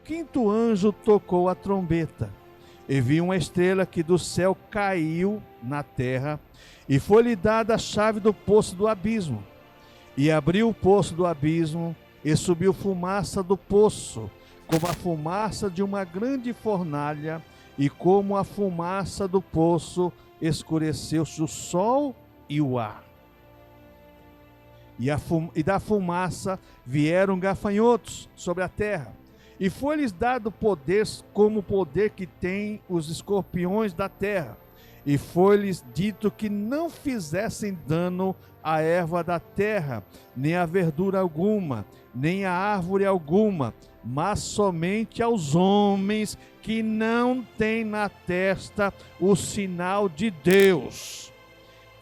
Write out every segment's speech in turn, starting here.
quinto anjo tocou a trombeta, e vi uma estrela que do céu caiu na terra, e foi-lhe dada a chave do poço do abismo. E abriu o poço do abismo, e subiu fumaça do poço, como a fumaça de uma grande fornalha, e como a fumaça do poço escureceu-se o sol e o ar. E da fumaça vieram gafanhotos sobre a terra, e foi-lhes dado poder como o poder que têm os escorpiões da terra. E foi-lhes dito que não fizessem dano à erva da terra, nem a verdura alguma, nem a árvore alguma, mas somente aos homens que não têm na testa o sinal de Deus.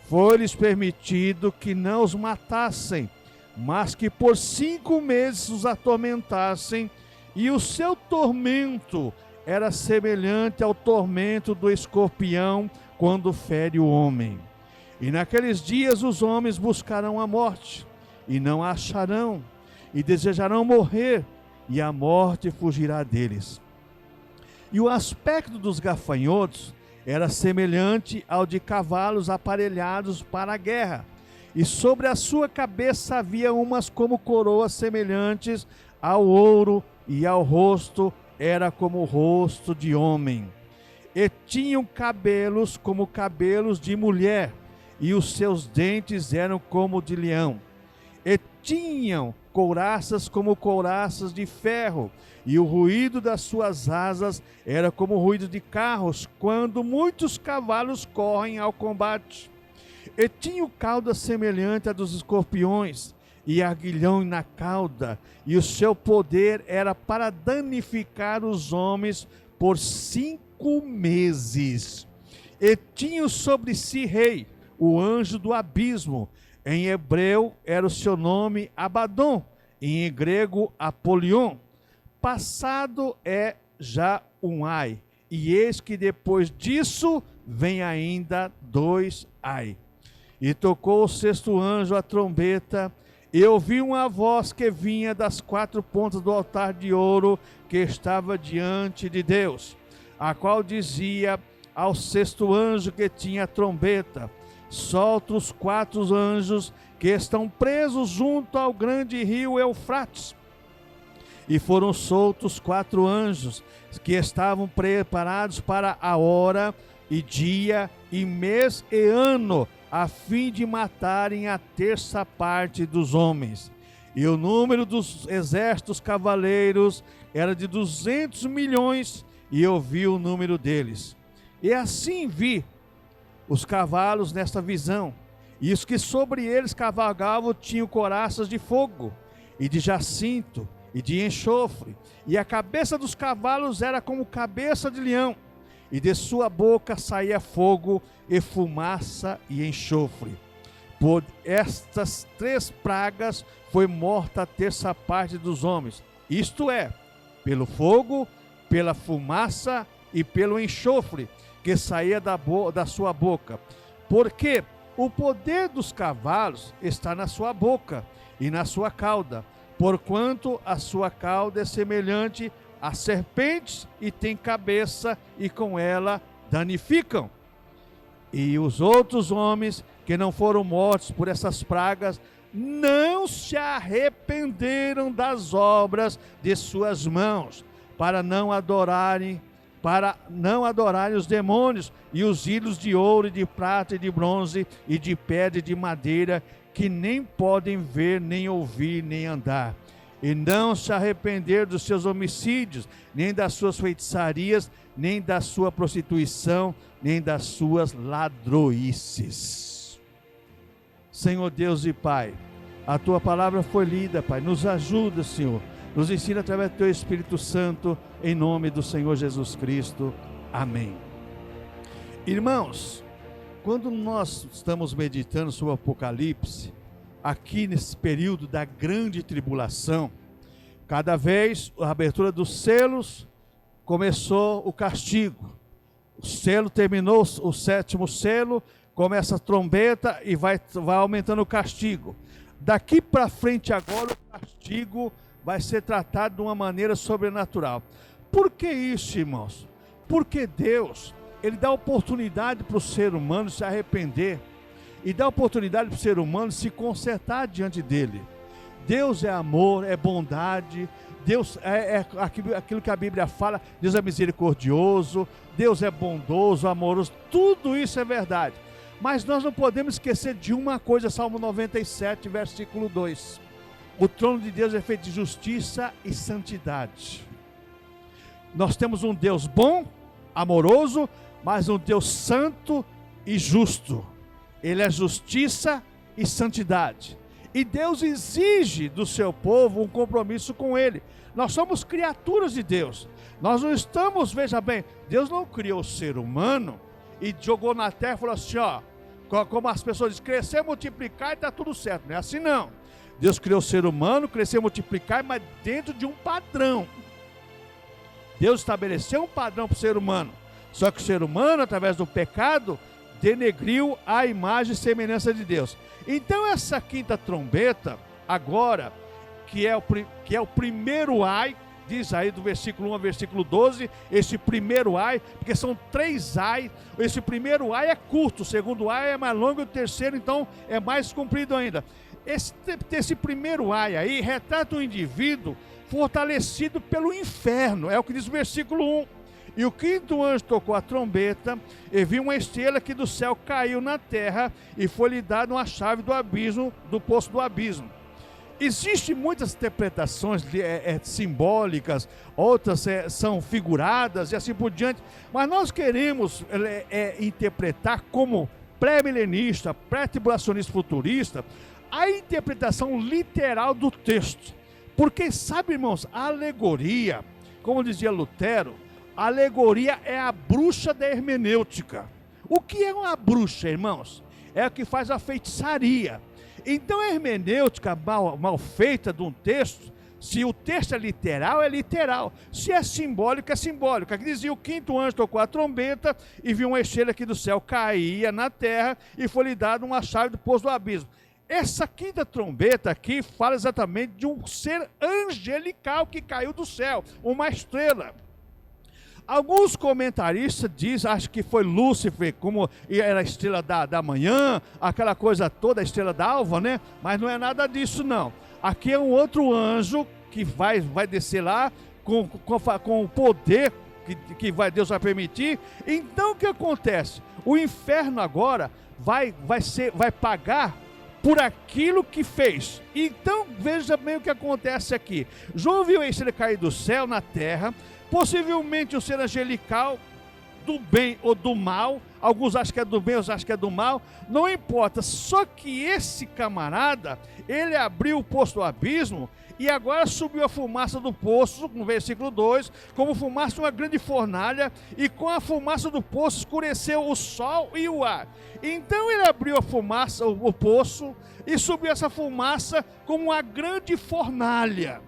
Foi-lhes permitido que não os matassem, mas que por 5 meses os atormentassem, e o seu tormento era semelhante ao tormento do escorpião quando fere o homem. E naqueles dias os homens buscarão a morte, e não a acharão, e desejarão morrer, e a morte fugirá deles. E o aspecto dos gafanhotos era semelhante ao de cavalos aparelhados para a guerra, e sobre a sua cabeça havia umas como coroas semelhantes ao ouro, e ao rosto era como o rosto de homem. E tinham cabelos como cabelos de mulher, e os seus dentes eram como de leão. E tinham couraças como couraças de ferro, e o ruído das suas asas era como o ruído de carros, quando muitos cavalos correm ao combate. E tinham cauda semelhante à dos escorpiões, e aguilhão na cauda, e o seu poder era para danificar os homens por 5 meses. E tinha sobre si rei, o anjo do abismo. Em hebreu era o seu nome Abaddon, em grego Apolion. Passado é já um ai, e eis que depois disso vem ainda 2 ai. E tocou o 6º anjo a trombeta, e ouvi uma voz que vinha das 4 pontas do altar de ouro que estava diante de Deus, a qual dizia ao 6º anjo que tinha a trombeta: solta os 4 anjos que estão presos junto ao grande rio Eufrates. E foram soltos 4 anjos que estavam preparados para a hora e dia e mês e ano, a fim de matarem a 1/3 parte dos homens. E o número dos exércitos cavaleiros era de 200 milhões, e eu vi o número deles. E assim vi os cavalos nesta visão, e os que sobre eles cavalgavam tinham couraças de fogo, e de jacinto, e de enxofre, e a cabeça dos cavalos era como cabeça de leão, e de sua boca saía fogo e fumaça e enxofre. Por estas 3 pragas foi morta a 1/3 parte dos homens, isto é, pelo fogo, pela fumaça e pelo enxofre que saía da sua boca. Porque o poder dos cavalos está na sua boca e na sua cauda, porquanto a sua cauda é semelhante a serpentes e tem cabeça, e com ela danificam. E os outros homens que não foram mortos por essas pragas não se arrependeram das obras de suas mãos, para não adorarem os demônios e os ídolos de ouro e de prata e de bronze e de pedra e de madeira, que nem podem ver, nem ouvir, nem andar. E não se arrepender dos seus homicídios, nem das suas feitiçarias, nem da sua prostituição, nem das suas ladroices. Senhor Deus e Pai, a Tua palavra foi lida, Pai. Nos ajuda, Senhor. Nos ensina através do Teu Espírito Santo, em nome do Senhor Jesus Cristo. Amém. Irmãos, quando nós estamos meditando sobre o Apocalipse, aqui nesse período da grande tribulação, cada vez a abertura dos selos, começou o castigo. O selo terminou, o 7º selo, começa a trombeta e vai aumentando o castigo. Daqui para frente agora o castigo vai ser tratado de uma maneira sobrenatural. Por que isso, irmãos? Porque Deus, Ele dá oportunidade para o ser humano se arrepender e dá oportunidade para o ser humano se consertar diante dele. Deus é amor, é bondade, Deus é aquilo que a Bíblia fala, Deus é misericordioso, Deus é bondoso, amoroso, tudo isso é verdade. Mas nós não podemos esquecer de uma coisa, Salmo 97, versículo 2. O trono de Deus é feito de justiça e santidade. Nós temos um Deus bom, amoroso, mas um Deus santo e justo. Ele é justiça e santidade. E Deus exige do seu povo um compromisso com Ele. Nós somos criaturas de Deus. Nós não estamos, veja bem, Deus não criou o ser humano e jogou na terra e falou assim, ó, como as pessoas dizem, crescer, multiplicar e está tudo certo. Não é assim não. Deus criou o ser humano, crescer, multiplicar, mas dentro de um padrão. Deus estabeleceu um padrão para o ser humano. Só que o ser humano, através do pecado, denegriu a imagem e semelhança de Deus. Então essa quinta trombeta, agora, que é o primeiro ai, diz aí do versículo 1 ao versículo 12, esse primeiro ai, porque são 3 ai, esse primeiro ai é curto, o segundo ai é mais longo e o terceiro então é mais comprido ainda. Esse primeiro ai aí retrata um indivíduo fortalecido pelo inferno, é o que diz o versículo 1. E o quinto anjo tocou a trombeta, e viu uma estrela que do céu caiu na terra, e foi-lhe dada uma chave do abismo, do poço do abismo. Existem muitas interpretações simbólicas, outras são figuradas e assim por diante, mas nós queremos interpretar como pré-milenista, pré-tribulacionista futurista, a interpretação literal do texto. Porque sabe, irmãos, a alegoria, como dizia Lutero, a alegoria é a bruxa da hermenêutica. O que é uma bruxa, irmãos? É a que faz a feitiçaria. Então a hermenêutica mal feita de um texto, se o texto é literal, é literal. Se é simbólico, é simbólico. Aqui dizia, o quinto anjo tocou a trombeta e viu uma estrela que do céu caía na terra e foi-lhe dada uma chave do poço do abismo. Essa quinta trombeta aqui fala exatamente de um ser angelical que caiu do céu, uma estrela. Alguns comentaristas dizem, acho que foi Lúcifer, como era a estrela da manhã, aquela coisa toda, a estrela d'alva, né? Mas não é nada disso não. Aqui é um outro anjo que vai descer lá com o poder que Deus vai permitir. Então o que acontece? O inferno agora vai pagar por aquilo que fez. Então veja bem o que acontece aqui. João viu a estrela cair do céu na terra, possivelmente um ser angelical, do bem ou do mal, alguns acham que é do bem, outros acham que é do mal, não importa, só que esse camarada, ele abriu o poço do abismo, e agora subiu a fumaça do poço, no versículo 2, como fumaça de uma grande fornalha, e com a fumaça do poço escureceu o sol e o ar. Então ele abriu a fumaça, o poço, e subiu essa fumaça como uma grande fornalha.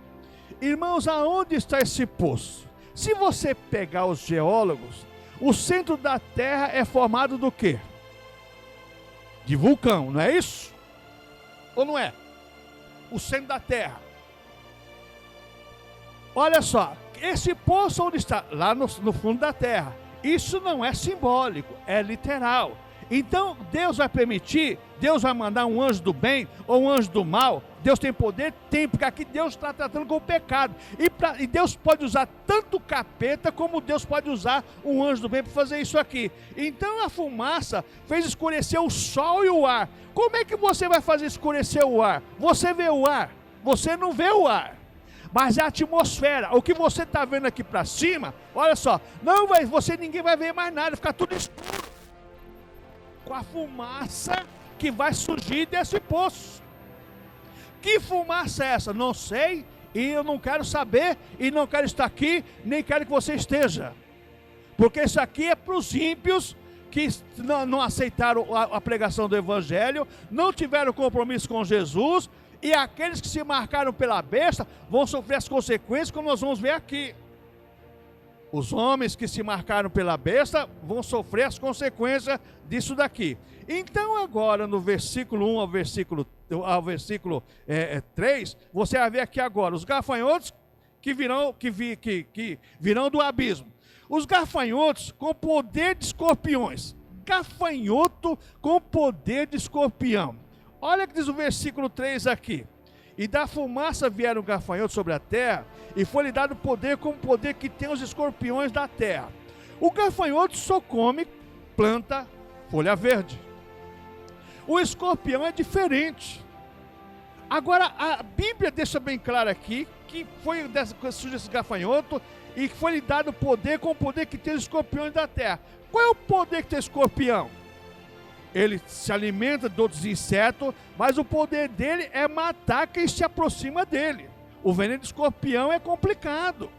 Irmãos, aonde está esse poço? Se você pegar os geólogos, o centro da Terra é formado do quê? De vulcão, não é isso? Ou não é? O centro da Terra. Olha só, esse poço onde está? Lá no fundo da Terra. Isso não é simbólico, é literal. Então Deus vai permitir, Deus vai mandar um anjo do bem ou um anjo do mal. Deus tem poder? Tem, porque aqui Deus está tratando com o pecado. E Deus pode usar tanto o capeta como Deus pode usar um anjo do bem para fazer isso aqui. Então a fumaça fez escurecer o sol e o ar. Como é que você vai fazer escurecer o ar? Você vê o ar, você não vê o ar. Mas a atmosfera, o que você está vendo aqui para cima, olha só, ninguém vai ver mais nada, vai ficar tudo escuro. Com a fumaça que vai surgir desse poço. Que fumaça é essa? Não sei, e eu não quero saber, e não quero estar aqui, nem quero que você esteja. Porque isso aqui é para os ímpios que não aceitaram a pregação do Evangelho, não tiveram compromisso com Jesus, e aqueles que se marcaram pela besta vão sofrer as consequências, como nós vamos ver aqui. Os homens que se marcaram pela besta vão sofrer as consequências disso daqui. Então agora no versículo 1 ao versículo 3, você vai ver aqui agora os gafanhotos que virão do abismo. Os gafanhotos com poder de escorpiões. Gafanhoto com poder de escorpião. Olha o que diz o versículo 3 aqui. E da fumaça vieram gafanhotos sobre a terra, e foi-lhe dado poder como poder que tem os escorpiões da terra. O gafanhoto só come planta, folha verde. O escorpião é diferente. Agora, a Bíblia deixa bem claro aqui que foi surge esse gafanhoto e que foi-lhe dado poder como poder que tem os escorpiões da terra. Qual é o poder que tem o escorpião? Ele se alimenta de outros insetos, mas o poder dele é matar quem se aproxima dele. O veneno de escorpião é complicado.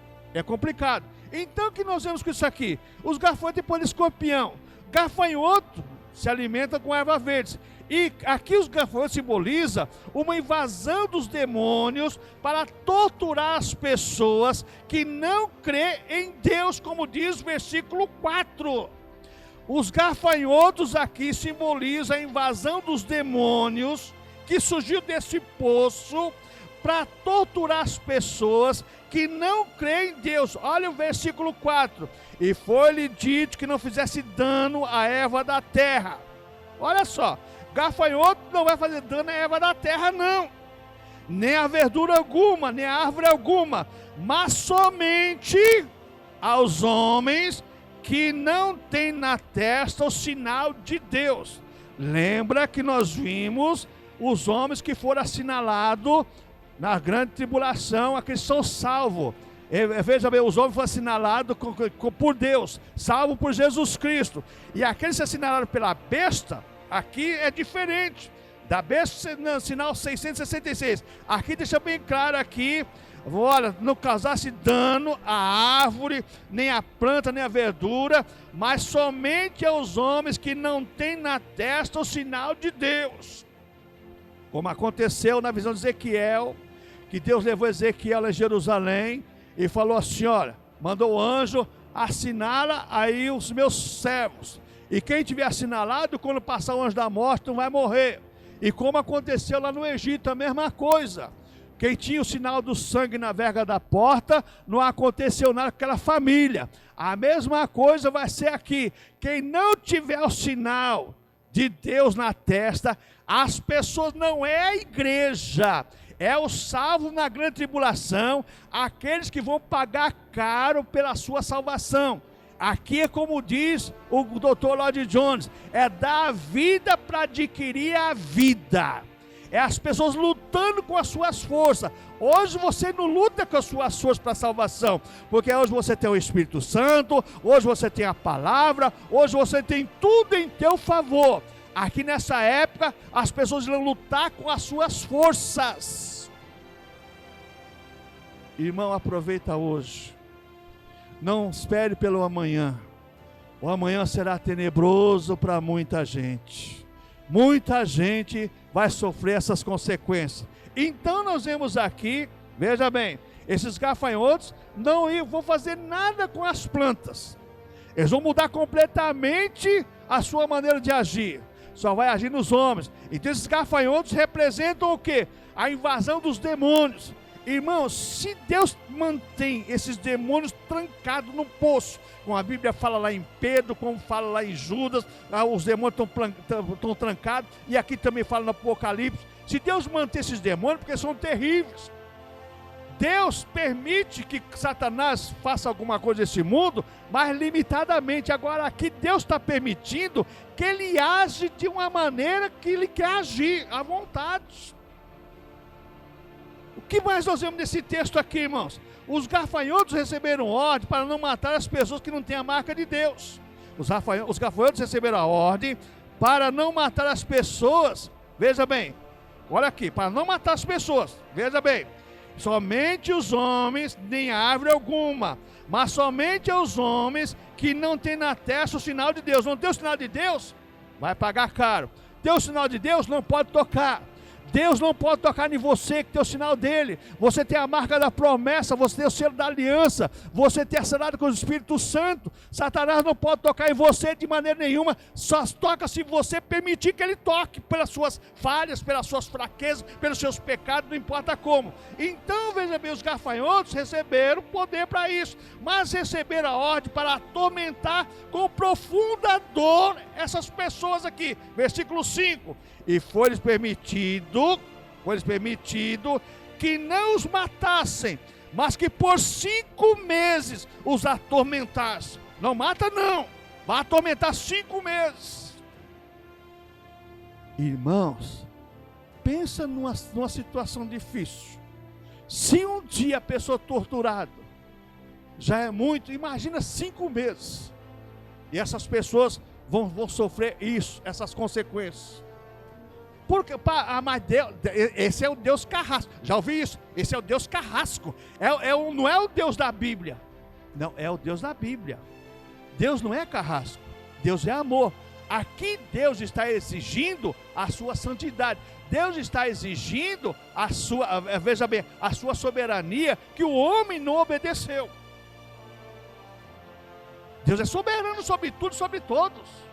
Então o que nós vemos com isso aqui? Os gafanhotos têm poder de escorpião. Gafanhoto se alimenta com ervas verdes. E aqui os gafanhotos simbolizam uma invasão dos demônios para torturar as pessoas que não crêem em Deus, como diz o versículo 4. Os gafanhotos aqui simbolizam a invasão dos demônios que surgiu desse poço para torturar as pessoas que não creem em Deus. Olha o versículo 4. E foi-lhe dito que não fizesse dano à erva da terra. Olha só, gafanhoto não vai fazer dano à erva da terra, não. Nem a verdura alguma, nem a árvore alguma, mas somente aos homens que não tem na testa o sinal de Deus. Lembra que nós vimos os homens que foram assinalados na grande tribulação, aqueles são salvos. Veja bem, os homens foram assinalados por Deus, salvos por Jesus Cristo. E aqueles que assinalaram pela besta, aqui é diferente. Da besta, no sinal 666. Aqui deixa bem claro aqui. Olha, não causasse dano à árvore, nem à planta, nem à verdura, mas somente aos homens que não têm na testa o sinal de Deus. Como aconteceu na visão de Ezequiel, que Deus levou Ezequiel a Jerusalém e falou assim, olha, mandou o anjo, assinala aí os meus servos. E quem tiver assinalado, quando passar o anjo da morte, não vai morrer. E como aconteceu lá no Egito, a mesma coisa. Quem tinha o sinal do sangue na verga da porta, não aconteceu nada com aquela família. A mesma coisa vai ser aqui. Quem não tiver o sinal de Deus na testa, as pessoas, não é a igreja, é os salvos na grande tribulação, aqueles que vão pagar caro pela sua salvação. Aqui é como diz o Dr. Lloyd Jones, é dar a vida para adquirir a vida. É as pessoas lutando com as suas forças. Hoje você não luta com as suas forças para a salvação, porque hoje você tem o Espírito Santo, hoje você tem a palavra, hoje você tem tudo em teu favor. Aqui nessa época, as pessoas irão lutar com as suas forças. Irmão, aproveita hoje. Não espere pelo amanhã. O amanhã será tenebroso para muita gente. Muita gente vai sofrer essas consequências. Então nós vemos aqui, veja bem, esses gafanhotos não vão fazer nada com as plantas. Eles vão mudar completamente a sua maneira de agir. Só vai agir nos homens. Então esses gafanhotos representam o quê? A invasão dos demônios. Irmãos, se Deus mantém esses demônios trancados no poço, como a Bíblia fala lá em Pedro, como fala lá em Judas, os demônios estão trancados, e aqui também fala no Apocalipse, se Deus manter esses demônios, porque são terríveis, Deus permite que Satanás faça alguma coisa nesse mundo, mas limitadamente. Agora aqui Deus está permitindo que ele age de uma maneira que ele quer agir, à vontade. O que mais nós vemos nesse texto aqui, irmãos? Os gafanhotos receberam ordem para não matar as pessoas que não têm a marca de Deus. Os gafanhotos receberam a ordem para não matar as pessoas. Veja bem, olha aqui, para não matar as pessoas. Veja bem, somente os homens, nem árvore alguma, mas somente os homens que não têm na testa o sinal de Deus. Não tem o sinal de Deus? Vai pagar caro. Tem o sinal de Deus? Não pode tocar. Deus não pode tocar em você, que tem o sinal dele. Você tem a marca da promessa, você tem o selo da aliança, você tem a selada com o Espírito Santo. Satanás não pode tocar em você de maneira nenhuma, só toca se você permitir que ele toque, pelas suas falhas, pelas suas fraquezas, pelos seus pecados, não importa como. Então, veja bem, os gafanhotos receberam poder para isso, mas receberam a ordem para atormentar com profunda dor essas pessoas aqui. Versículo 5. E foi-lhes permitido que não os matassem, mas que por 5 meses os atormentassem. Não mata não, vai atormentar 5 meses. Irmãos, pensa numa situação difícil. Se um dia a pessoa torturada já é muito, imagina 5 meses. E essas pessoas vão sofrer isso, essas consequências. Porque, mas Deus, esse é o Deus carrasco. Já ouvi isso? Esse é o Deus carrasco. Não é o Deus da Bíblia. Não, é o Deus da Bíblia. Deus não é carrasco. Deus é amor. Aqui Deus está exigindo a sua santidade. Deus está exigindo veja bem, a sua soberania, que o homem não obedeceu. Deus é soberano sobre tudo e sobre todos.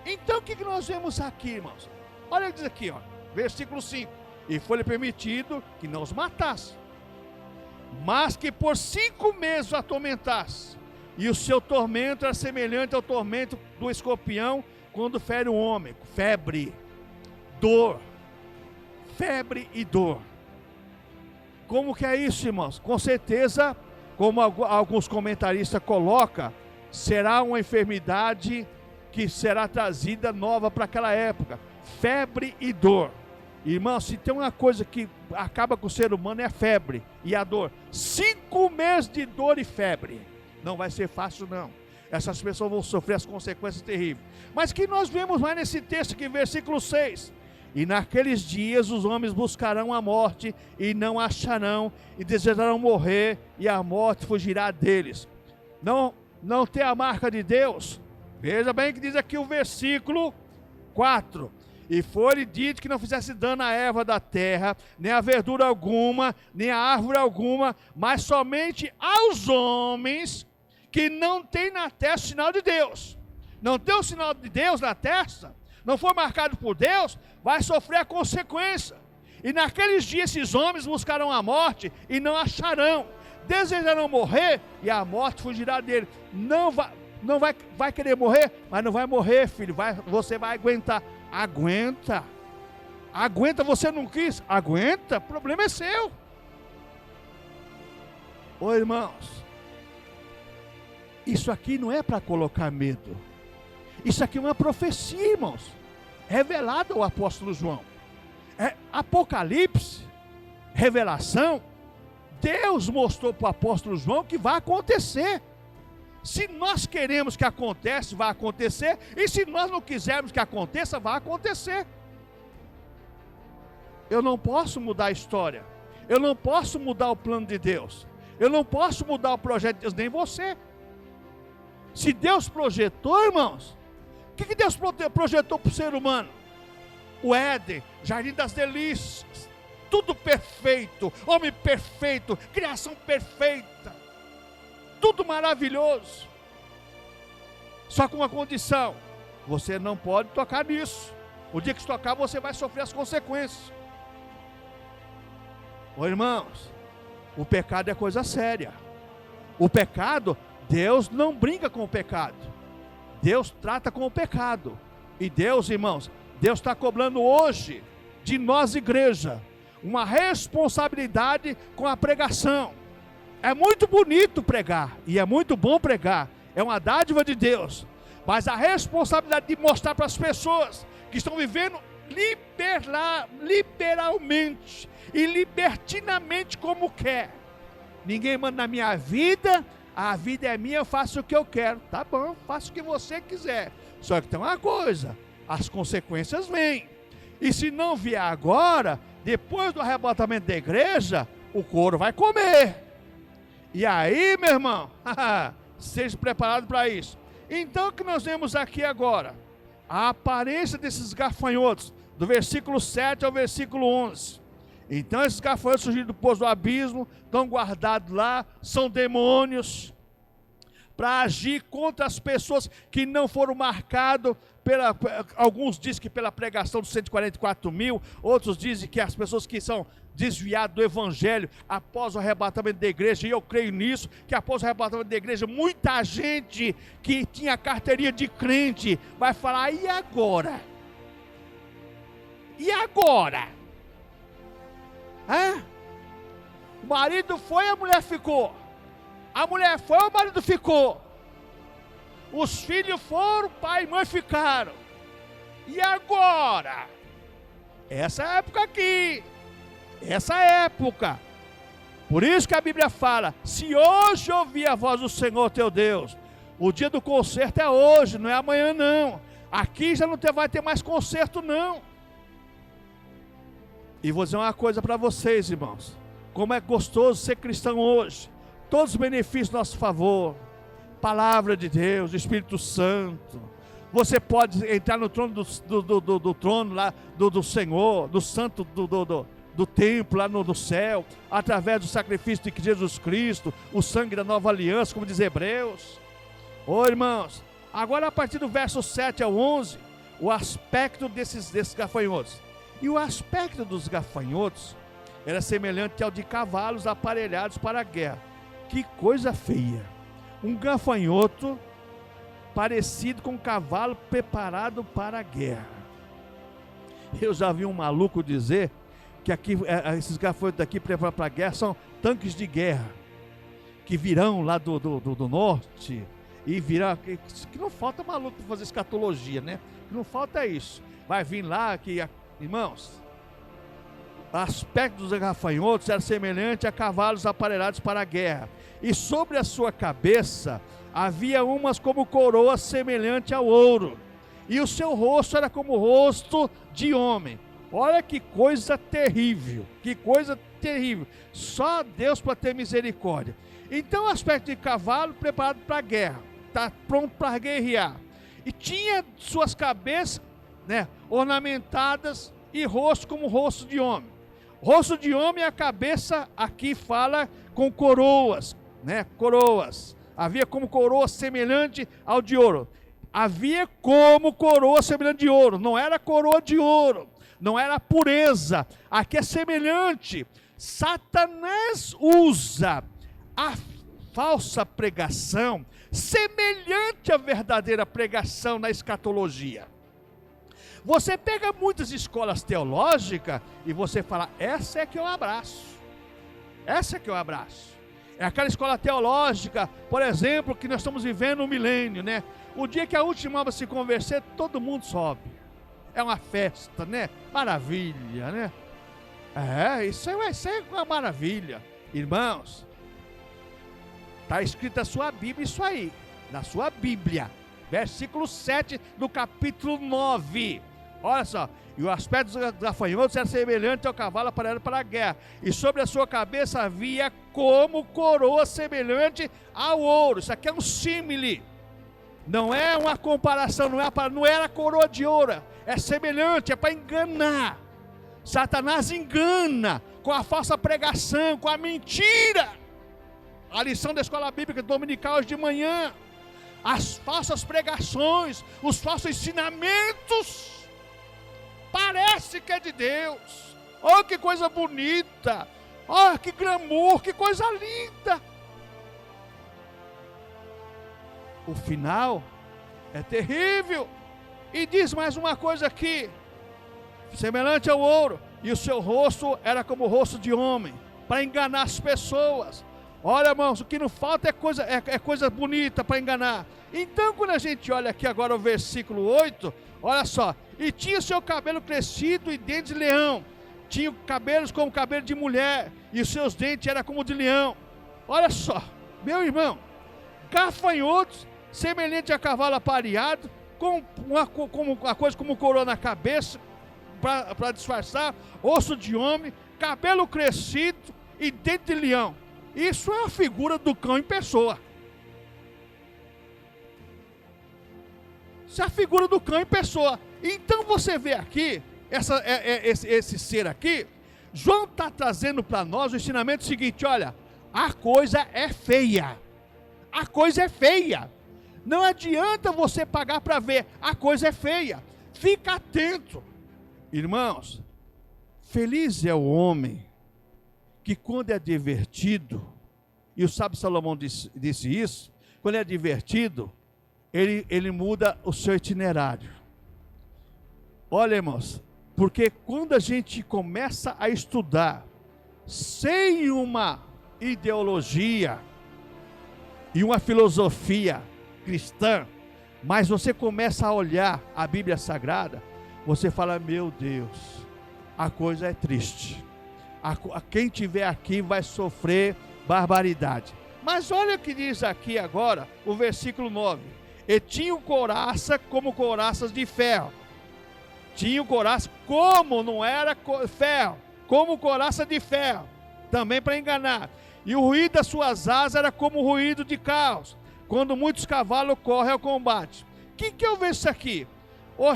Então o que nós vemos aqui, irmãos? Olha, diz aqui, ó, versículo 5. E foi-lhe permitido que não os matasse, mas que por 5 meses o atormentasse. E o seu tormento era semelhante ao tormento do escorpião quando fere o homem. Febre, dor, febre e dor. Como que é isso, irmãos? Com certeza, como alguns comentaristas colocam, será uma enfermidade que será trazida nova para aquela época. Febre e dor. Irmão, se tem uma coisa que acaba com o ser humano é a febre e a dor. 5 meses de dor e febre. Não vai ser fácil não. Essas pessoas vão sofrer as consequências terríveis. Mas que nós vemos mais nesse texto aqui, versículo 6. E naqueles dias os homens buscarão a morte e não acharão, e desejarão morrer, e a morte fugirá deles. Não tem a marca de Deus. Veja bem que diz aqui o versículo 4. E foi-lhe dito que não fizesse dano à erva da terra, nem a verdura alguma, nem a árvore alguma, mas somente aos homens que não têm na testa o sinal de Deus. Não tem o sinal de Deus na testa, não foi marcado por Deus, vai sofrer a consequência. E naqueles dias esses homens buscarão a morte e não acharão, desejarão morrer e a morte fugirá dele. Não vai querer morrer, mas não vai morrer, filho. Você vai aguentar. Aguenta, você não quis. Aguenta, o problema é seu. Ô irmãos, isso aqui não é para colocar medo. Isso aqui é uma profecia, irmãos, revelada ao apóstolo João. É Apocalipse, revelação. Deus mostrou para o apóstolo João que vai acontecer. Se nós queremos que aconteça, vai acontecer. E se nós não quisermos que aconteça, vai acontecer. Eu não posso mudar a história. Eu não posso mudar o plano de Deus. Eu não posso mudar o projeto de Deus, nem você. Se Deus projetou, irmãos, o que Deus projetou para o ser humano? O Éden, Jardim das Delícias, tudo perfeito, homem perfeito, criação perfeita. Tudo maravilhoso, só com uma condição: você não pode tocar nisso. O dia que você tocar, você vai sofrer as consequências. Ô irmãos, o pecado é coisa séria. O pecado, Deus não brinca com o pecado. Deus trata com o pecado. E Deus, irmãos, Deus está cobrando hoje de nós, igreja, uma responsabilidade com a pregação. É muito bonito pregar, e é muito bom pregar, é uma dádiva de Deus, mas a responsabilidade de mostrar para as pessoas que estão vivendo liberalmente e libertinamente como quer. Ninguém manda na minha vida, a vida é minha, eu faço o que eu quero. Tá bom, faço o que você quiser, só que tem uma coisa, as consequências vêm, e se não vier agora, depois do arrebatamento da igreja, o couro vai comer. E aí, meu irmão, seja preparado para isso. Então, o que nós vemos aqui agora? A aparência desses gafanhotos do versículo 7 ao versículo 11. Então esses gafanhotos surgiram do poço do abismo, estão guardados lá, são demônios, para agir contra as pessoas que não foram marcadas alguns dizem que pela pregação dos 144 mil, outros dizem que as pessoas que são desviadas do evangelho após o arrebatamento da igreja, e eu creio nisso, que após o arrebatamento da igreja, muita gente que tinha carteirinha de crente vai falar, e agora? E agora? O marido foi, a mulher ficou. A mulher foi, o marido ficou. Os filhos foram, pai e mãe ficaram. E agora? Essa época aqui. Essa época. Por isso que a Bíblia fala, se hoje ouvir a voz do Senhor teu Deus, o dia do concerto é hoje, não é amanhã não. Aqui já não vai ter mais concerto não. E vou dizer uma coisa para vocês, irmãos. Como é gostoso ser cristão hoje. Todos os benefícios a nosso favor. Palavra de Deus, Espírito Santo. Você pode entrar no trono do trono lá do Senhor, do santo do templo lá no céu, através do sacrifício de Jesus Cristo, o sangue da nova aliança, como diz Hebreus. Ô irmãos, agora a partir do verso 7 ao 11, o aspecto desses gafanhotos. E o aspecto dos gafanhotos era semelhante ao de cavalos aparelhados para a guerra. Que coisa feia! Um gafanhoto parecido com um cavalo preparado para a guerra. Eu já vi um maluco dizer que aqui, esses gafanhotos daqui preparados para a guerra são tanques de guerra, que virão lá do norte, e virão, que não falta maluco para fazer escatologia, né? Que não falta isso. Vai vir lá, irmãos, o aspecto dos gafanhotos era semelhante a cavalos aparelhados para a guerra, e sobre a sua cabeça havia umas como coroas semelhante ao ouro, e o seu rosto era como o rosto de homem. Olha que coisa terrível, só Deus para ter misericórdia. Então o aspecto de cavalo preparado para a guerra, está pronto para guerrear, e tinha suas cabeças, né, ornamentadas, e rosto como o rosto de homem. Rosto de homem, a cabeça aqui fala com coroas, né? Coroas. Havia como coroa semelhante ao de ouro. Havia como coroa semelhante de ouro. Não era coroa de ouro. Não era pureza. Aqui é semelhante. Satanás usa a falsa pregação semelhante à verdadeira pregação na escatologia. Você pega muitas escolas teológicas e você fala, essa é que eu abraço. Essa é que eu abraço. É aquela escola teológica, por exemplo, que nós estamos vivendo um milênio, né? O dia que a última alma se converter, todo mundo sobe. É uma festa, né? Maravilha, né? Isso é uma maravilha. Irmãos, está escrito na sua Bíblia isso aí. Na sua Bíblia. Versículo 7 do capítulo 9. Olha só, e o aspecto dos gafanhotos era semelhante ao cavalo aparelhado para a guerra, e sobre a sua cabeça havia como coroa semelhante ao ouro. Isso aqui é um símile, não é uma comparação, não era coroa de ouro, é semelhante, é para enganar. Satanás engana com a falsa pregação, com a mentira. A lição da escola bíblica dominical hoje de manhã, as falsas pregações, os falsos ensinamentos. Parece que é de Deus. Oh, que coisa bonita. Oh, que glamour, que coisa linda. O final é terrível. E diz mais uma coisa aqui. Semelhante ao ouro. E o seu rosto era como o rosto de homem, para enganar as pessoas. Olha, irmãos, o que não falta é coisa bonita para enganar. Então, quando a gente olha aqui agora o versículo 8, olha só. E tinha seu cabelo crescido e dentes de leão. Tinha cabelos como cabelo de mulher, e os seus dentes eram como de leão. Olha só, meu irmão, gafanhotos, semelhante a cavalo apareado, com uma coisa como coroa na cabeça, para disfarçar, osso de homem, cabelo crescido e dente de leão. Isso é a figura do cão em pessoa. Isso é a figura do cão em pessoa. Então você vê aqui esse ser aqui, João está trazendo para nós o ensinamento seguinte: olha, a coisa é feia. A coisa é feia. Não adianta você pagar para ver, a coisa é feia. Fica atento. Irmãos, feliz é o homem que quando é advertido, e o sábio Salomão disse isso, quando é advertido, ele muda o seu itinerário. Olha, irmãos, porque quando a gente começa a estudar sem uma ideologia e uma filosofia cristã, mas você começa a olhar a Bíblia Sagrada, você fala: meu Deus, a coisa é triste. Quem tiver aqui vai sofrer barbaridade. Mas olha o que diz aqui agora, o versículo 9: e tinham couraça como couraças de ferro. Tinham couraça, como não era ferro, como couraça de ferro, também para enganar. E o ruído das suas asas era como o ruído de carros, quando muitos cavalos correm ao combate. O que eu vejo isso aqui?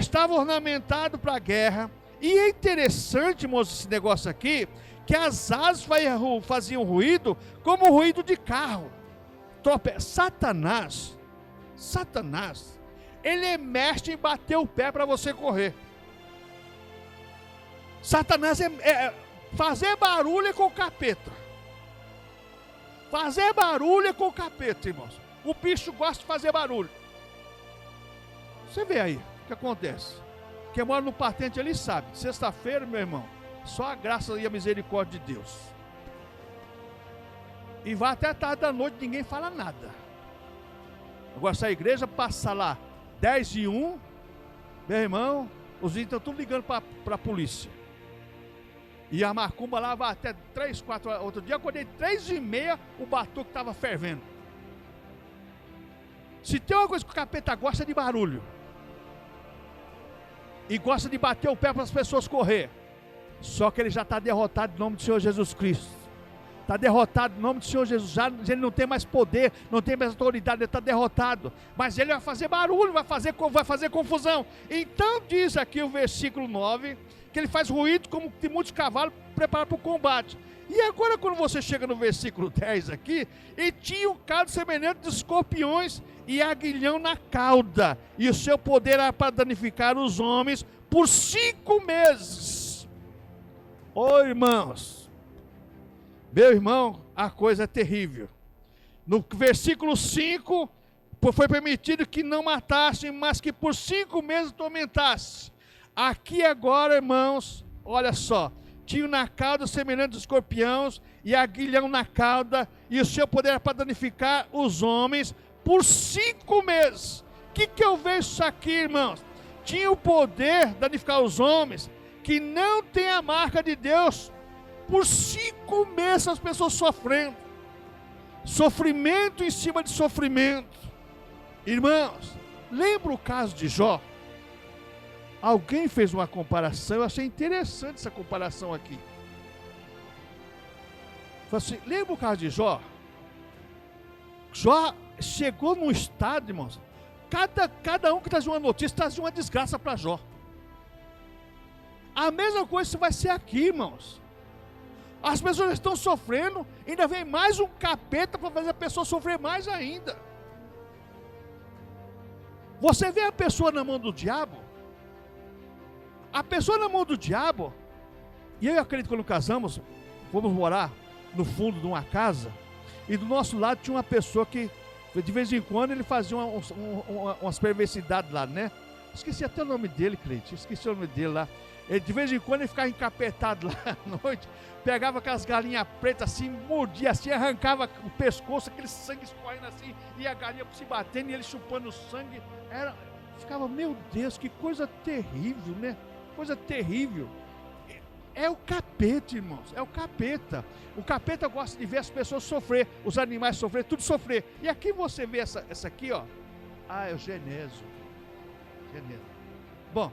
Estava ornamentado para a guerra. E é interessante, moço, esse negócio aqui, que as asas faziam ruído como o ruído de carro. Satanás, ele é mestre em bater o pé para você correr. Satanás fazer barulho com o capeta. Fazer barulho com o capeta, irmãos. O bicho gosta de fazer barulho. Você vê aí o que acontece. Quem mora no patente ali sabe. Sexta-feira, meu irmão, só a graça e a misericórdia de Deus. E vai até tarde da noite, ninguém fala nada. Agora, se a igreja passar lá 10:01, meu irmão, os índios estão tudo ligando para a polícia. E a macumba lá vai até 3, 4 horas. Outro dia eu acordei 3:30, o batuque estava fervendo. Se tem uma coisa que o capeta gosta, é de barulho. E gosta de bater o pé para as pessoas correr. Só que ele já está derrotado em nome do Senhor Jesus Cristo. Está derrotado em nome do Senhor Jesus. Ele não tem mais poder, não tem mais autoridade, ele está derrotado. Mas ele vai fazer barulho, vai fazer confusão. Então diz aqui o versículo 9, que ele faz ruído como de muitos cavalos preparados para o combate. E agora quando você chega no versículo 10 aqui, e tinha um cauda semelhante de escorpiões e aguilhão na cauda, e o seu poder era para danificar os homens por 5 meses. Ô irmãos, meu irmão, a coisa é terrível. No versículo 5, foi permitido que não matassem, mas que por 5 meses tormentasse. Aqui agora, irmãos, olha só, tinha na cauda semelhante de escorpiões e aguilhão na cauda, e o seu poder era para danificar os homens por 5 meses. O que eu vejo isso aqui, irmãos? Tinha o poder de danificar os homens, que não tem a marca de Deus, por 5 meses as pessoas sofrendo. Sofrimento em cima de sofrimento. Irmãos, lembra o caso de Jó? Alguém fez uma comparação, eu achei interessante essa comparação aqui. Falei assim, lembra o caso de Jó? Jó chegou num estado, irmãos, cada um que trazia uma notícia, trazia uma desgraça para Jó. A mesma coisa vai ser aqui, irmãos. As pessoas estão sofrendo, ainda vem mais um capeta para fazer a pessoa sofrer mais ainda. Você vê a pessoa na mão do diabo? A pessoa na mão do diabo, e eu acredito que quando casamos, fomos morar no fundo de uma casa, e do nosso lado tinha uma pessoa que, de vez em quando, ele fazia umas perversidades lá, né? Esqueci até o nome dele, Cleide, esqueci o nome dele lá. Ele, de vez em quando, ele ficava encapetado lá à noite, pegava aquelas galinhas pretas assim, mordia assim, arrancava o pescoço, aquele sangue escorrendo assim, e a galinha se batendo, e ele chupando o sangue. Ficava, meu Deus, que coisa terrível, né? Coisa terrível. É o capeta, irmãos, é o capeta. O capeta gosta de ver as pessoas sofrer, os animais sofrer, tudo sofrer. E aqui você vê essa aqui, ó. É o Genésio. Bom,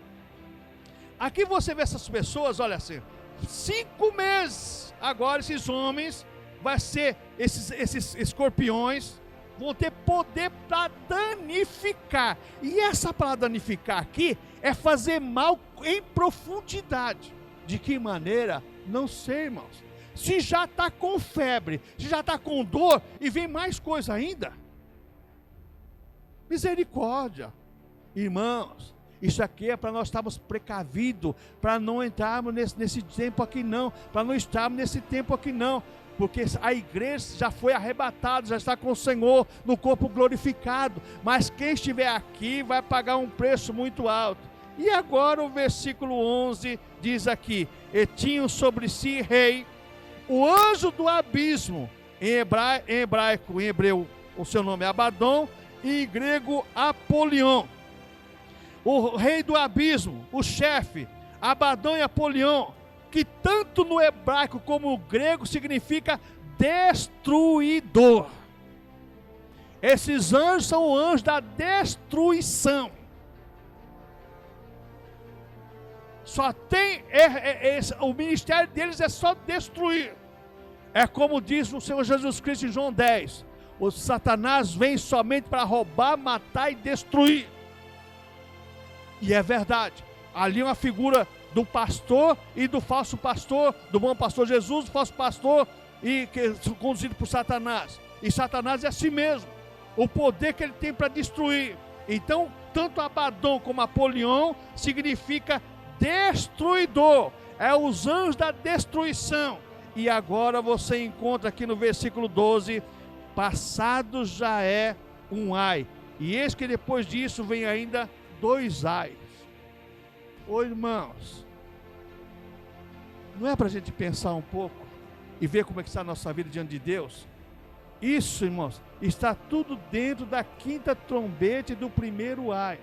aqui você vê essas pessoas, olha assim, 5 meses. Agora esses homens, vai ser esses escorpiões, vão ter poder para danificar. E essa palavra danificar aqui é fazer mal em profundidade. De que maneira? Não sei, irmãos. Se já está com febre, se já está com dor e vem mais coisa ainda. Misericórdia. Irmãos, isso aqui é para nós estarmos precavidos, para não entrarmos nesse tempo aqui não, para não estarmos nesse tempo aqui não, porque a igreja já foi arrebatada, já está com o Senhor no corpo glorificado, mas quem estiver aqui vai pagar um preço muito alto. E agora o versículo 11 diz aqui: e tinham sobre si rei, o anjo do abismo, em hebreu o seu nome é Abadom, e em grego Apolion. O rei do abismo, o chefe, Abadom e Apolion, que tanto no hebraico como no grego significa destruidor. Esses anjos são anjos da destruição. Só tem, o ministério deles é só destruir. É como diz o Senhor Jesus Cristo em João 10. O Satanás vem somente para roubar, matar e destruir. E é verdade. Ali é uma figura do pastor e do falso pastor, do bom pastor Jesus, do falso pastor, e que são conduzidos por Satanás. E Satanás é assim mesmo. O poder que ele tem para destruir. Então, tanto Abadom como Apolion significa destruidor, é os anjos da destruição. E agora você encontra aqui no versículo 12, passado já é um ai, e eis que depois disso vem ainda 2 ais. Ô irmãos, não é para a gente pensar um pouco e ver como é que está a nossa vida diante de Deus? Isso, irmãos, está tudo dentro da 5ª trombeta e do 1º ai.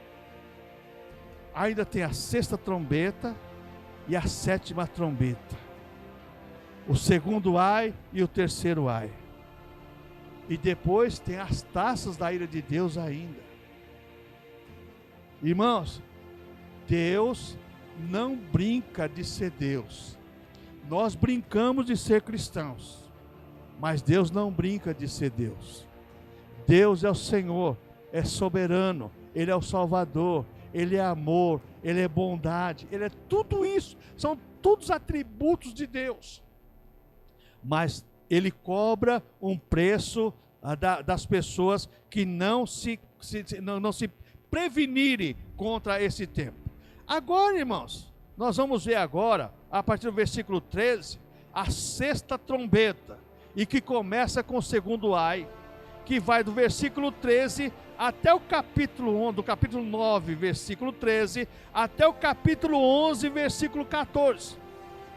Ainda tem a 6ª trombeta e a 7ª trombeta. O 2º ai e o 3º ai. E depois tem as taças da ira de Deus ainda. Irmãos, Deus não brinca de ser Deus. Nós brincamos de ser cristãos, mas Deus não brinca de ser Deus. Deus é o Senhor, é soberano, Ele é o Salvador, Ele é amor, Ele é bondade, Ele é tudo isso, são todos atributos de Deus. Mas Ele cobra um preço das pessoas que não se prevenirem contra esse tempo. Agora, irmãos, nós vamos ver agora, a partir do versículo 13, a 6ª trombeta, e que começa com o 2º ai, que vai do versículo 13 até o capítulo 11, do capítulo 9, versículo 13, até o capítulo 11, versículo 14.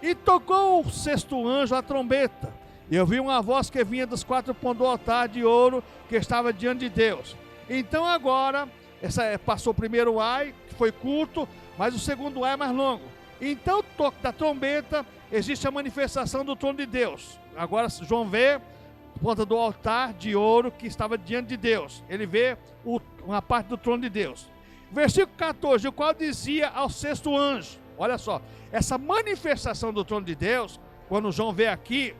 E tocou o 6º anjo a trombeta, e eu vi uma voz que vinha dos 4 pontos do altar de ouro que estava diante de Deus. Então agora, passou o 1º ai, que foi curto, mas o 2º ai é mais longo. Então, o toque da trombeta, existe a manifestação do trono de Deus. Agora João vê ponta do altar de ouro que estava diante de Deus. Ele vê uma parte do trono de Deus. Versículo 14, o qual dizia ao 6º anjo, olha só, essa manifestação do trono de Deus, quando João vê aqui,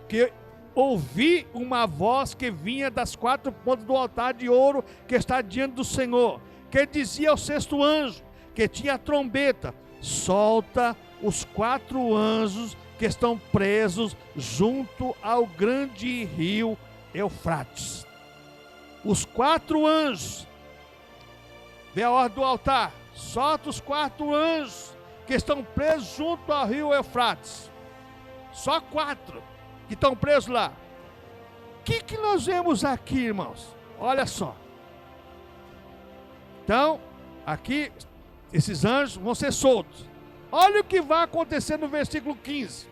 que ouvi uma voz que vinha das 4 pontas do altar de ouro que está diante do Senhor, que dizia ao 6º anjo, que tinha a trombeta, solta os 4 anjos que estão presos junto ao grande rio Eufrates. Os 4 anjos, vê a ordem do altar, solta os 4 anjos que estão presos junto ao rio Eufrates. Só 4 que estão presos lá. O que nós vemos aqui, irmãos? Olha só. Então, aqui, esses anjos vão ser soltos. Olha o que vai acontecer no versículo 15.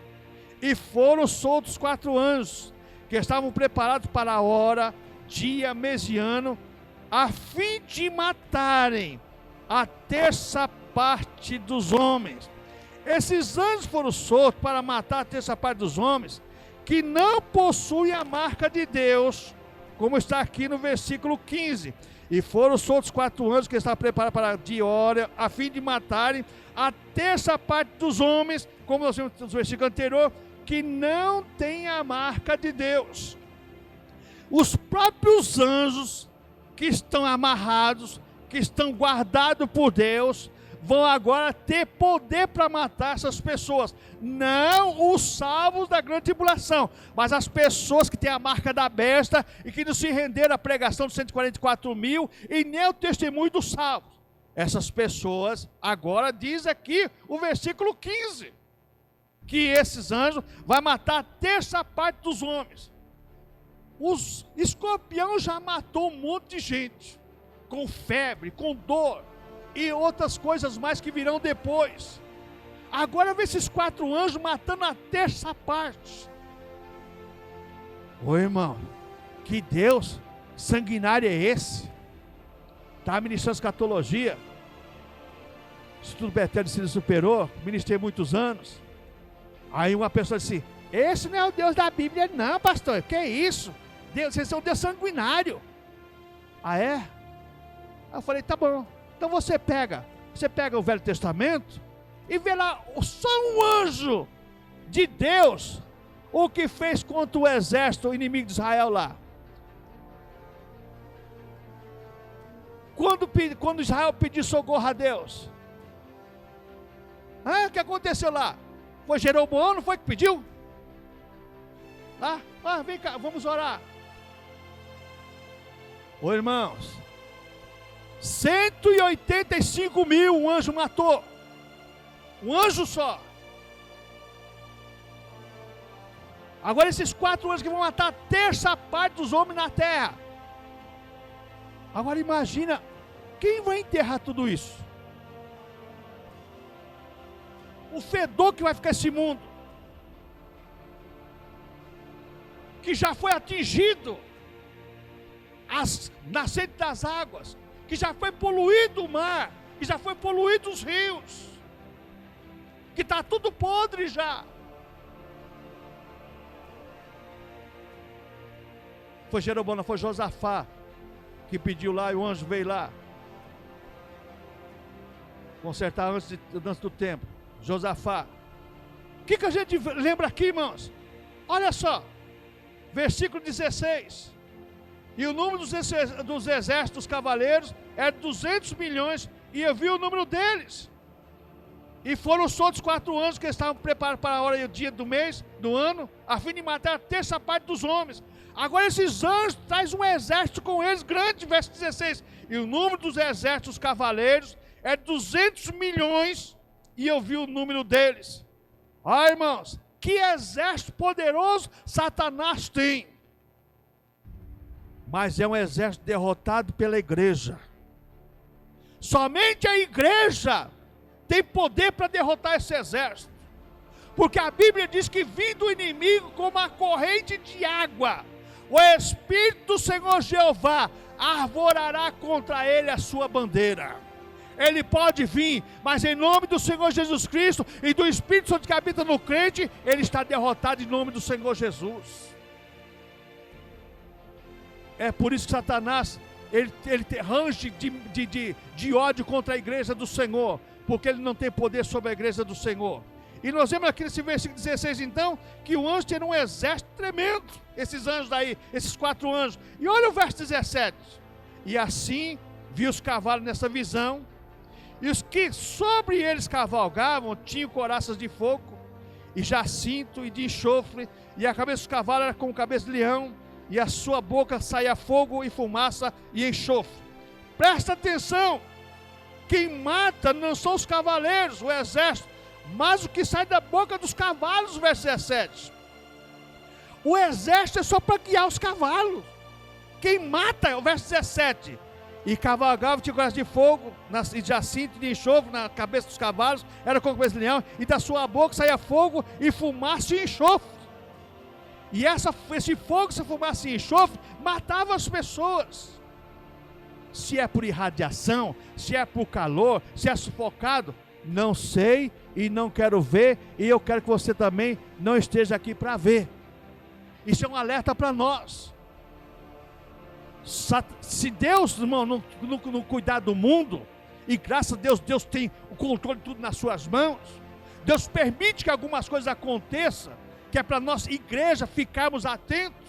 E foram soltos 4 anjos, que estavam preparados para a hora, dia, mês e ano, a fim de matarem a 1/3 parte dos homens. Esses anjos foram soltos para matar a 1/3 parte dos homens, que não possuem a marca de Deus, como está aqui no versículo 15. E foram soltos 4 anjos que estavam preparados para de hora, a fim de matarem a 1/3 parte dos homens, como nós vimos no versículo anterior, que não tem a marca de Deus. os próprios anjos que estão amarrados, que estão guardados por Deus, vão agora ter poder para matar essas pessoas. Não os salvos da grande tribulação, mas as pessoas que têm a marca da besta e que não se renderam à pregação dos 144 mil e nem ao testemunho dos salvos. Essas pessoas, agora diz aqui o versículo 15, que esses anjos vão matar a terça parte dos homens. Os escorpiões já matou um monte de gente, com febre, com dor, e outras coisas mais que virão depois. Agora vê esses 4 anjos matando a terça parte. Ô irmão, que Deus sanguinário é esse? Está ministrando escatologia, Instituto Betel de Cílio Superou, ministrei muitos anos. Aí uma pessoa disse: esse não é o Deus da Bíblia não, pastor, que é isso? Deus, vocês são um Deus sanguinário. Ah é? Aí eu falei: tá bom, então você pega o Velho Testamento e vê lá só um anjo de Deus, o que fez contra o exército inimigo de Israel lá. Quando Israel pediu socorro a Deus, o que aconteceu lá? Foi Jeroboão, não foi que pediu? Vem cá, vamos orar. Ô irmãos, 185 mil um anjo matou. Um anjo só. Agora esses 4 anjos que vão matar a terça parte dos homens na terra. Agora imagina, quem vai enterrar tudo isso? O fedor que vai ficar esse mundo, que já foi atingido as nascentes das águas, que já foi poluído o mar, que já foi poluído os rios, que está tudo podre já. Foi Jeroboão, não foi Josafá que pediu lá e o anjo veio lá consertar antes do tempo. Josafá. O que a gente lembra aqui, irmãos? Olha só, versículo 16. E o número dos exércitos dos cavaleiros é 200 milhões, e eu vi o número deles. E foram os outros 4 anjos que estavam preparados para a hora e o dia do mês, do ano, a fim de matar a terça parte dos homens. Agora esses anjos traz um exército com eles grande, verso 16. E o número dos exércitos dos cavaleiros é 200 milhões, e eu vi o número deles. Irmãos, que exército poderoso Satanás tem. Mas é um exército derrotado pela igreja. Somente a igreja tem poder para derrotar esse exército. Porque a Bíblia diz que vindo o inimigo como uma corrente de água, o Espírito do Senhor Jeová arvorará contra ele a sua bandeira. Ele pode vir, mas em nome do Senhor Jesus Cristo e do Espírito Santo que habita no crente, ele está derrotado em nome do Senhor Jesus. É por isso que Satanás, ele range de ódio contra a igreja do Senhor, porque ele não tem poder sobre a igreja do Senhor. E nós vemos aqui nesse versículo 16 então, que o anjo tinha um exército tremendo, esses anjos aí, esses 4 anjos. E olha o verso 17. E assim vi os cavalos nessa visão, e os que sobre eles cavalgavam tinham couraças de fogo, e jacinto e de enxofre, e a cabeça dos cavalos era como cabeça de leão, e a sua boca saía fogo e fumaça e enxofre. Presta atenção, quem mata não são os cavaleiros, o exército, mas o que sai da boca dos cavalos, verso 17. O exército é só para guiar os cavalos. Quem mata é o verso 17. E cavalgava, tinha coração de fogo, e jacinto de enxofre na cabeça dos cavalos, era como cabeça de leão, e da sua boca saía fogo e fumaça e enxofre. E esse fogo, essa fumaça e enxofre, matava as pessoas. Se é por irradiação, se é por calor, se é sufocado, não sei e não quero ver, e eu quero que você também não esteja aqui para ver. Isso é um alerta para nós. Se Deus, irmão, não cuidar do mundo, e graças a Deus, Deus tem o controle de tudo nas suas mãos, Deus permite que algumas coisas aconteçam, que é para nós, igreja, ficarmos atentos,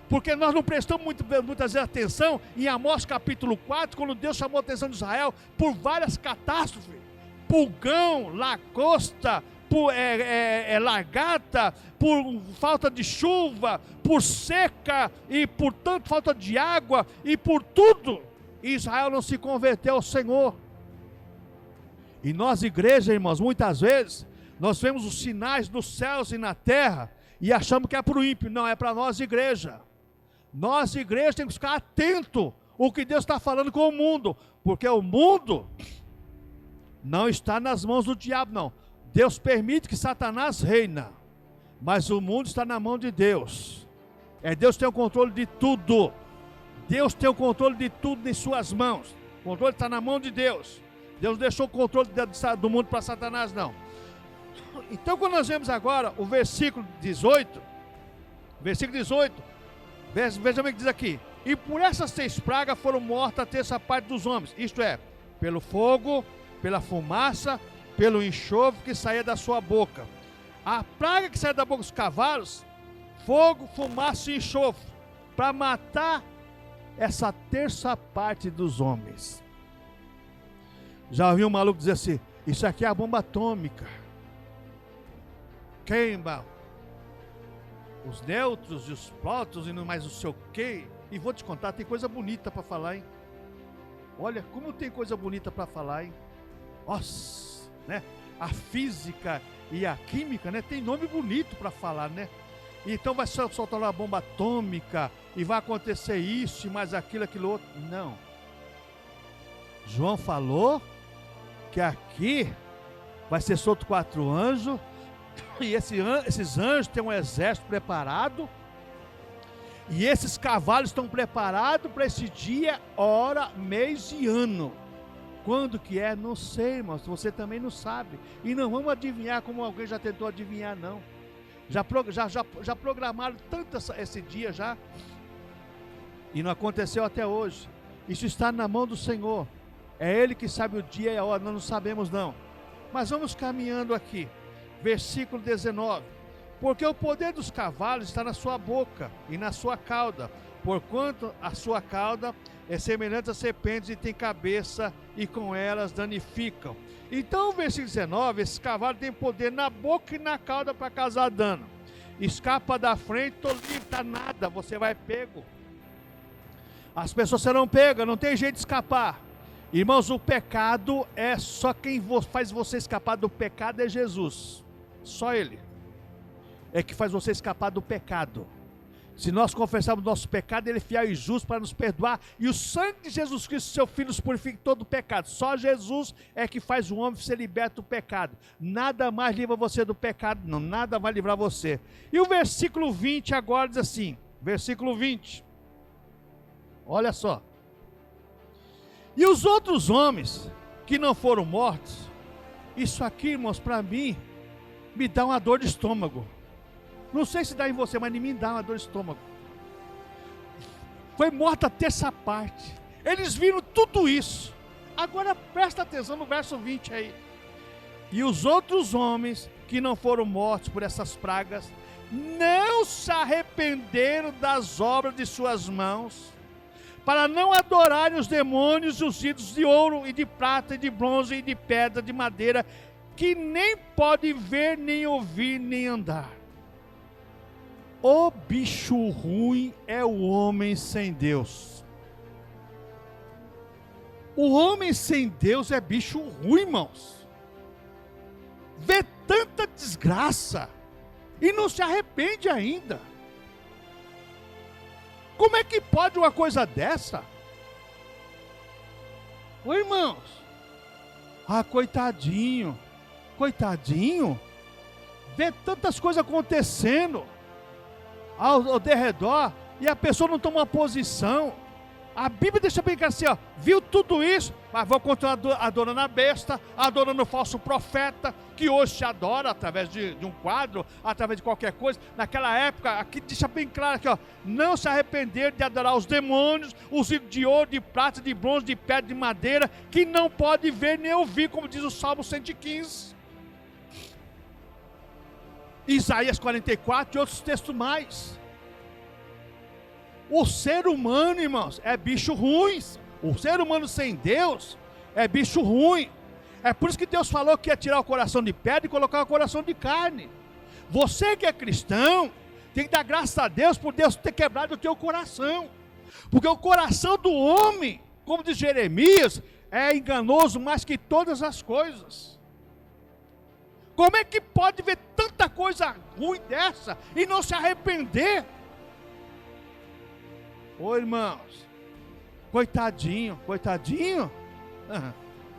Porque nós não prestamos muitas vezes atenção em Amós capítulo 4, quando Deus chamou a atenção de Israel por várias catástrofes. Pulgão, lagosta, por largata, por falta de chuva, por seca e por tanto falta de água e por tudo. Israel não se converteu ao Senhor. E nós, igreja, irmãos, muitas vezes nós vemos os sinais dos céus e na terra e achamos que é para o ímpio. Não, é para nós, igreja. Nós, igreja, temos que ficar atento ao que Deus está falando com o mundo, porque o mundo não está nas mãos do diabo, não. Deus permite que Satanás reina, mas o mundo está na mão de Deus. Deus tem o controle de tudo. Deus tem o controle de tudo em suas mãos. O controle está na mão de Deus. Deus não deixou o controle do mundo para Satanás, não. Então, quando nós vemos agora o versículo 18, veja bem o que diz aqui: e por essas 6 pragas foram mortas a terça parte dos homens, isto é, pelo fogo, pela fumaça, pelo enxofre que saía da sua boca. A praga que saía da boca dos cavalos, fogo, fumaça e enxofre, para matar essa terça parte dos homens. Já ouvi um maluco dizer assim: isso aqui é a bomba atômica, queima os nêutrons e os prótons e não mais o seu quê. E vou te contar, tem coisa bonita para falar, hein? Olha como tem coisa bonita para falar, hein? Nossa, né? A física e a química, né? Tem nome bonito para falar, né? Então vai soltar uma bomba atômica e vai acontecer isso e mais aquilo outro. Não. João falou que aqui vai ser solto 4 anjos, e esses anjos têm um exército preparado, e esses cavalos estão preparados para esse dia, hora, mês e ano. Quando que é? Não sei, irmãos, você também não sabe. E não vamos adivinhar como alguém já tentou adivinhar, não. Já programaram tanto esse dia já, e não aconteceu até hoje. Isso está na mão do Senhor. É Ele que sabe o dia e a hora, nós não sabemos não. Mas vamos caminhando aqui. Versículo 19. Porque o poder dos cavalos está na sua boca e na sua cauda, porquanto a sua cauda é semelhante a serpentes e tem cabeça, e com elas danificam. Então, o versículo 19, esses cavalos têm poder na boca e na cauda para causar dano. Escapa da frente, não livra nada, você vai pego. As pessoas serão pegas, não tem jeito de escapar. Irmãos, o pecado é só quem faz você escapar do pecado é Jesus. Só Ele é que faz você escapar do pecado. Se nós confessarmos nosso pecado, Ele é fiel e justo para nos perdoar, e o sangue de Jesus Cristo, seu Filho, nos purifica todo o pecado. Só Jesus é que faz o homem ser liberto do pecado. Nada mais livra você do pecado, não. Nada vai livrar você. E o versículo 20 agora diz assim, versículo 20. Olha só. E os outros homens que não foram mortos, isso aqui, irmãos, para mim, me dá uma dor de estômago. Não sei se dá em você, mas em mim dá uma dor de estômago. Foi morta a terça parte. Eles viram tudo isso. Agora presta atenção no verso 20 aí. E os outros homens que não foram mortos por essas pragas, não se arrependeram das obras de suas mãos, para não adorarem os demônios e os ídolos de ouro e de prata e de bronze e de pedra, de madeira, que nem podem ver, nem ouvir, nem andar. O bicho ruim é o homem sem Deus. O homem sem Deus é bicho ruim, irmãos. Vê tanta desgraça e não se arrepende ainda. Como é que pode uma coisa dessa? Ô irmãos, coitadinho, coitadinho, vê tantas coisas acontecendo ao derredor, e a pessoa não toma uma posição. A Bíblia deixa bem claro assim, ó, viu tudo isso, mas vão continuar adorando a besta, adorando o falso profeta, que hoje se adora através de um quadro, através de qualquer coisa. Naquela época, aqui deixa bem claro aqui, ó, não se arrepender de adorar os demônios, os ídolos de ouro, de prata, de bronze, de pedra, de madeira, que não pode ver nem ouvir, como diz o Salmo 115. Isaías 44 e outros textos mais. O ser humano, irmãos, é bicho ruim. O ser humano sem Deus é bicho ruim. É por isso que Deus falou que ia tirar o coração de pedra e colocar o coração de carne. Você que é cristão, tem que dar graças a Deus por Deus ter quebrado o teu coração. Porque o coração do homem, como diz Jeremias, é enganoso mais que todas as coisas. Como é que pode ver tanta coisa ruim dessa e não se arrepender? Ô irmãos, coitadinho.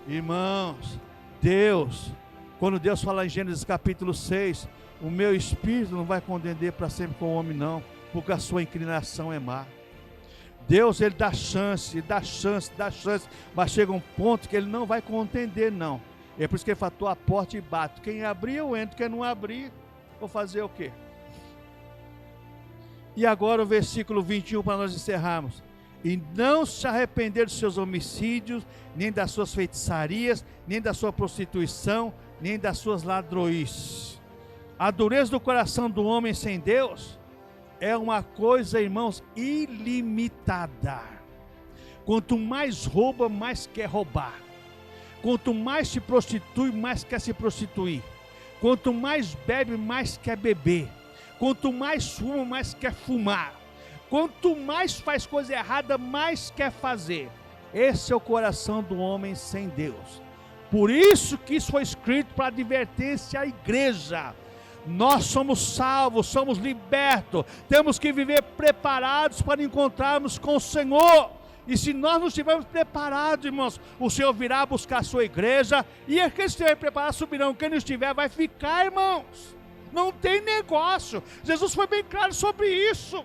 Irmãos, Deus, quando Deus fala em Gênesis capítulo 6, o meu espírito não vai contender para sempre com o homem não, porque a sua inclinação é má. Deus, ele dá chance, mas chega um ponto que ele não vai contender não. É por isso que ele falou, a porta e bato. Quem abrir eu entro, quem não abrir, vou fazer o quê? E agora o versículo 21 para nós encerrarmos. E não se arrepender dos seus homicídios, nem das suas feitiçarias, nem da sua prostituição, nem das suas ladroices. A dureza do coração do homem sem Deus é uma coisa, irmãos, ilimitada. Quanto mais rouba, mais quer roubar. Quanto mais se prostitui, mais quer se prostituir. Quanto mais bebe, mais quer beber. Quanto mais fuma, mais quer fumar. Quanto mais faz coisa errada, mais quer fazer. Esse é o coração do homem sem Deus. Por isso que isso foi escrito para advertência à igreja. Nós somos salvos, somos libertos. Temos que viver preparados para encontrarmos com o Senhor. E se nós não estivermos preparados, irmãos, o Senhor virá buscar a sua igreja. E aqueles que estiverem preparados subirão. Quem não estiver vai ficar, irmãos. Não tem negócio. Jesus foi bem claro sobre isso.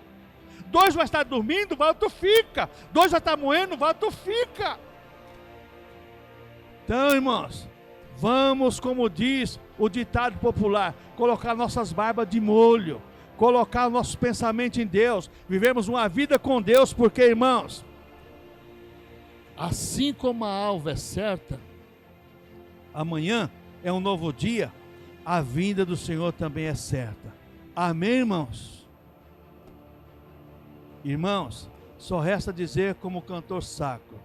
2 vai estar dormindo, o outro fica. 2 vai estar moendo, o outro fica. Então, irmãos, vamos, como diz o ditado popular, colocar nossas barbas de molho, colocar nossos pensamentos em Deus, vivemos uma vida com Deus, porque, irmãos, assim como a alva é certa, amanhã é um novo dia, a vinda do Senhor também é certa. Amém, irmãos? Irmãos, só resta dizer como o cantor sacro: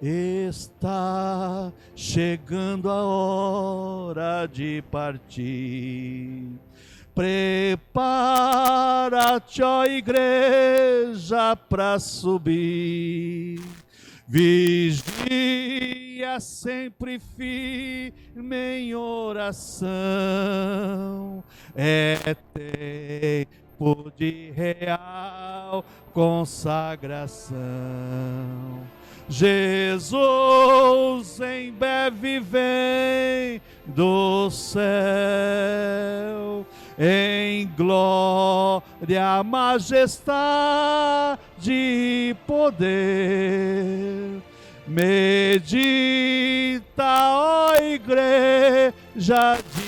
está chegando a hora de partir. Prepara-te, ó igreja, para subir. Vigia sempre firme em oração. É tempo de real consagração. Jesus em breve vem do céu, em glória, majestade e poder. Medita, ó igreja de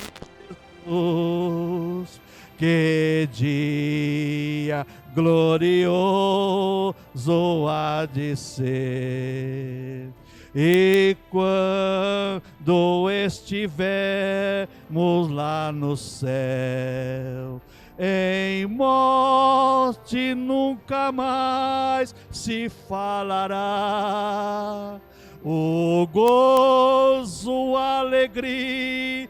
Jesus, que dia glorioso há de ser. E quando estivermos lá no céu, em morte nunca mais se falará. O gozo, a alegria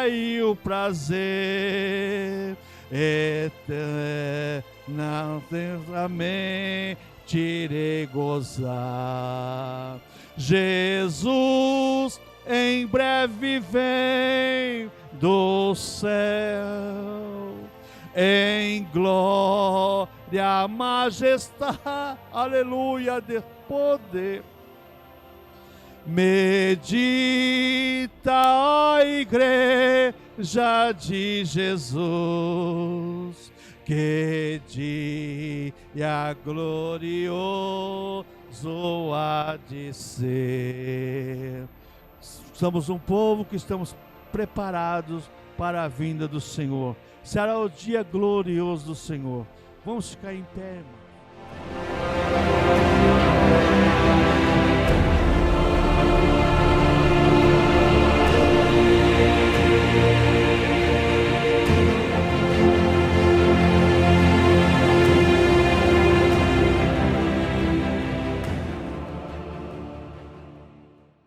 e o prazer eternamente irei gozar. Jesus em breve vem do céu, em glória, majestade, aleluia, de poder. Medita, ó igreja de Jesus, que dia glorioso há de ser. Somos um povo que estamos preparados para a vinda do Senhor. Será o dia glorioso do Senhor. Vamos ficar em pé, irmão.